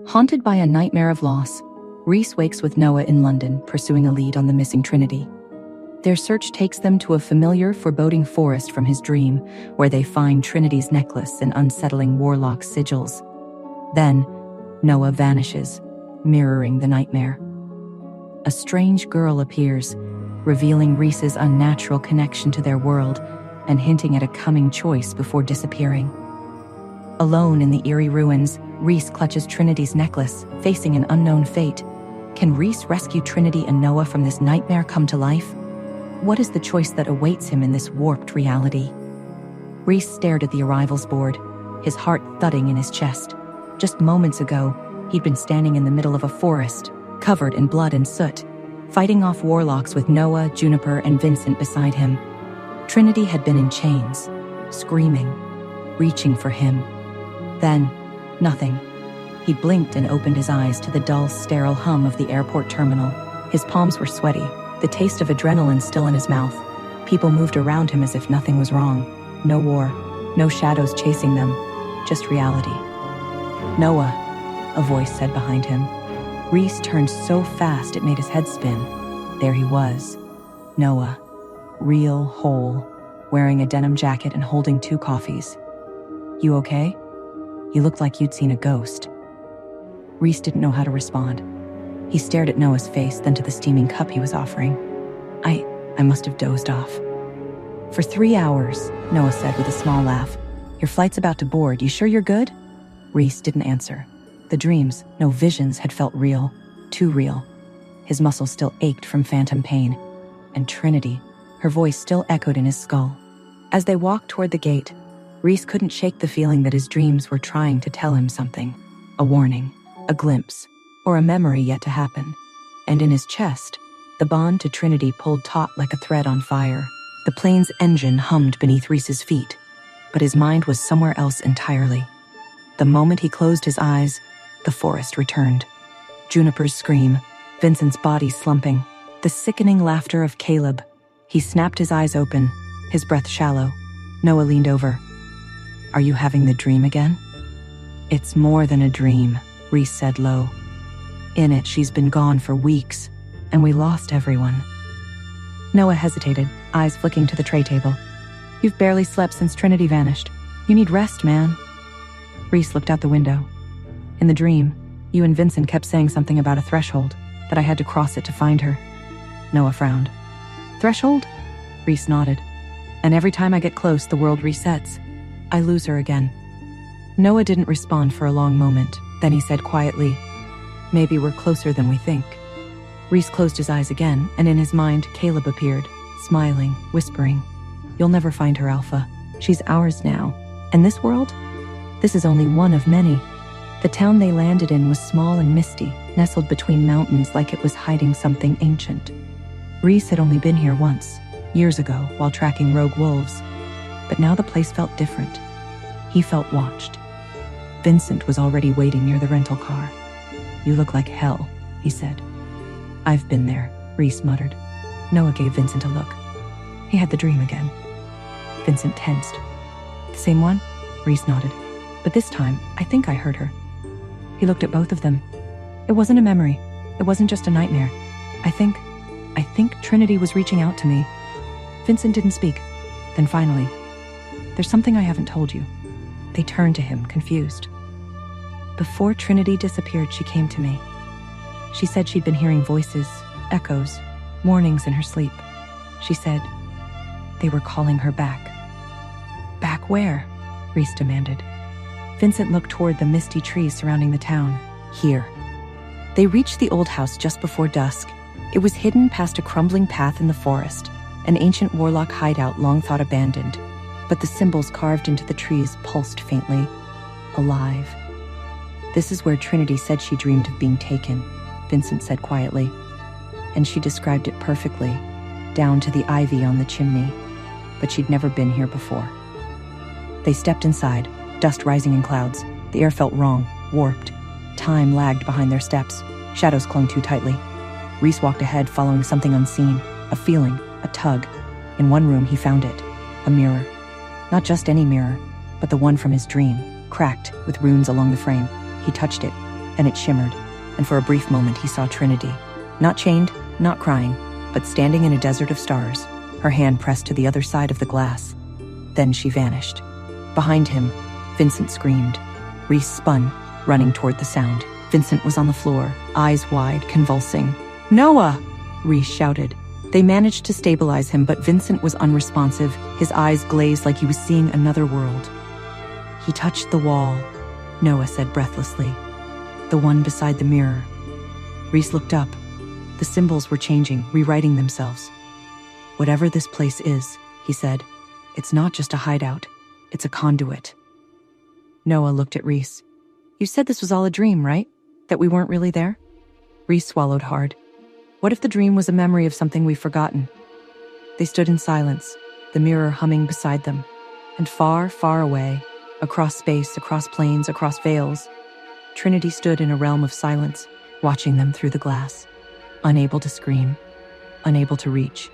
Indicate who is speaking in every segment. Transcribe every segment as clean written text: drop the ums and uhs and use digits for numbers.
Speaker 1: Haunted by a nightmare of loss, Reece wakes with Noah in London, pursuing a lead on the missing Trinity. Their search takes them to a familiar, foreboding forest from his dream, where they find Trinity's necklace and unsettling warlock sigils. Then, Noah vanishes, mirroring the nightmare. A strange girl appears, revealing Reece's unnatural connection to their world and hinting at a coming choice before disappearing. Alone in the eerie ruins, Reece clutches Trinity's necklace, facing an unknown fate. Can Reece rescue Trinity and Noah from this nightmare come to life? What is the choice that awaits him in this warped reality? Reece stared at the arrivals board, his heart thudding in his chest. Just moments ago, he'd been standing in the middle of a forest, covered in blood and soot, fighting off warlocks with Noah, Juniper, and Vincent beside him. Trinity had been in chains, screaming, reaching for him. Then, nothing. He blinked and opened his eyes to the dull, sterile hum of the airport terminal. His palms were sweaty, the taste of adrenaline still in his mouth. People moved around him as if nothing was wrong. No war, no shadows chasing them, just reality. "Noah," a voice said behind him. Reece turned so fast it made his head spin. There he was, Noah, real, whole, wearing a denim jacket and holding 2 coffees. "You okay? You looked like you'd seen a ghost." Reece didn't know how to respond. He stared at Noah's face, then to the steaming cup he was offering. I must have dozed off. "For 3 hours, Noah said with a small laugh. "Your flight's about to board. You sure you're good?" Reece didn't answer. The dreams, no visions, had felt real, too real. His muscles still ached from phantom pain. And Trinity, her voice still echoed in his skull. As they walked toward the gate, Reece couldn't shake the feeling that his dreams were trying to tell him something. A warning, a glimpse, or a memory yet to happen. And in his chest, the bond to Trinity pulled taut like a thread on fire. The plane's engine hummed beneath Reece's feet, but his mind was somewhere else entirely. The moment he closed his eyes, the forest returned. Juniper's scream, Vincent's body slumping, the sickening laughter of Caleb. He snapped his eyes open, his breath shallow. Noah leaned over. "Are you having the dream again?" "It's more than a dream," Reece said low. "In it, she's been gone for weeks, and we lost everyone." Noah hesitated, eyes flicking to the tray table. "You've barely slept since Trinity vanished. You need rest, man." Reece looked out the window. "In the dream, you and Vincent kept saying something about a threshold, that I had to cross it to find her." Noah frowned. "Threshold?" Reece nodded. "And every time I get close, the world resets. I lose her again." Noah didn't respond for a long moment. Then he said quietly, "Maybe we're closer than we think." Reece closed his eyes again, and in his mind, Caleb appeared, smiling, whispering, "You'll never find her, Alpha. She's ours now. And this world? This is only one of many." The town they landed in was small and misty, nestled between mountains like it was hiding something ancient. Reece had only been here once, years ago, while tracking rogue wolves. But now the place felt different. He felt watched. Vincent was already waiting near the rental car. "You look like hell," he said. "I've been there," Reece muttered. Noah gave Vincent a look. He had the dream again. Vincent tensed. "The same one?" Reece nodded. "But this time, I think I heard her." He looked at both of them. "It wasn't a memory. It wasn't just a nightmare. I think Trinity was reaching out to me." Vincent didn't speak. Then finally, "There's something I haven't told you." They turned to him, confused. "Before Trinity disappeared, she came to me. She said she'd been hearing voices, echoes, warnings in her sleep. She said they were calling her back." "Back where?" Reece demanded. Vincent looked toward the misty trees surrounding the town. "Here." They reached the old house just before dusk. It was hidden past a crumbling path in the forest, an ancient warlock hideout long thought abandoned. But the symbols carved into the trees pulsed faintly, alive. "This is where Trinity said she dreamed of being taken," Vincent said quietly. And she described it perfectly, down to the ivy on the chimney. But she'd never been here before. They stepped inside, dust rising in clouds. The air felt wrong, warped. Time lagged behind their steps. Shadows clung too tightly. Reece walked ahead, following something unseen, a feeling, a tug. In one room, he found it, a mirror. Not just any mirror, but the one from his dream, cracked with runes along the frame. He touched it, and it shimmered, and for a brief moment he saw Trinity, not chained, not crying, but standing in a desert of stars, her hand pressed to the other side of the glass. Then she vanished. Behind him, Vincent screamed. Reece spun, running toward the sound. Vincent was on the floor, eyes wide, convulsing. "Noah!" Reece shouted. They managed to stabilize him, but Vincent was unresponsive, his eyes glazed like he was seeing another world. "He touched the wall," Noah said breathlessly. "The one beside the mirror." Reece looked up. The symbols were changing, rewriting themselves. "Whatever this place is," he said, "it's not just a hideout, it's a conduit." Noah looked at Reece. "You said this was all a dream, right? That we weren't really there?" Reece swallowed hard. What if the dream was a memory of something we've forgotten? They stood in silence, the mirror humming beside them. And far, far away, across space, across plains, across veils, Trinity stood in a realm of silence, watching them through the glass. Unable to scream, unable to reach.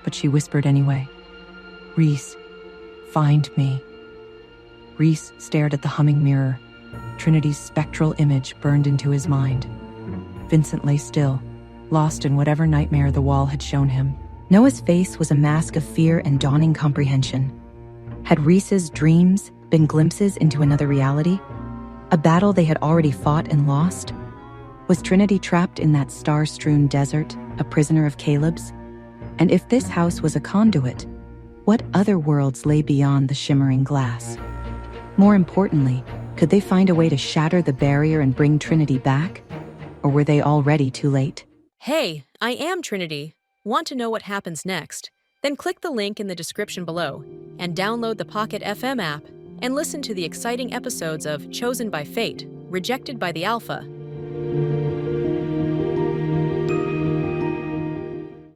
Speaker 1: But she whispered anyway. "Reece, find me." Reece stared at the humming mirror. Trinity's spectral image burned into his mind. Vincent lay still, lost in whatever nightmare the wall had shown him. Noah's face was a mask of fear and dawning comprehension. Had Reece's dreams been glimpses into another reality? A battle they had already fought and lost? Was Trinity trapped in that star-strewn desert, a prisoner of Caleb's? And if this house was a conduit, what other worlds lay beyond the shimmering glass? More importantly, could they find a way to shatter the barrier and bring Trinity back? Or were they already too late?
Speaker 2: Hey, I am Trinity. Want to know what happens next? Then click the link in the description below and download the Pocket FM app and listen to the exciting episodes of Chosen by Fate, Rejected by the Alpha,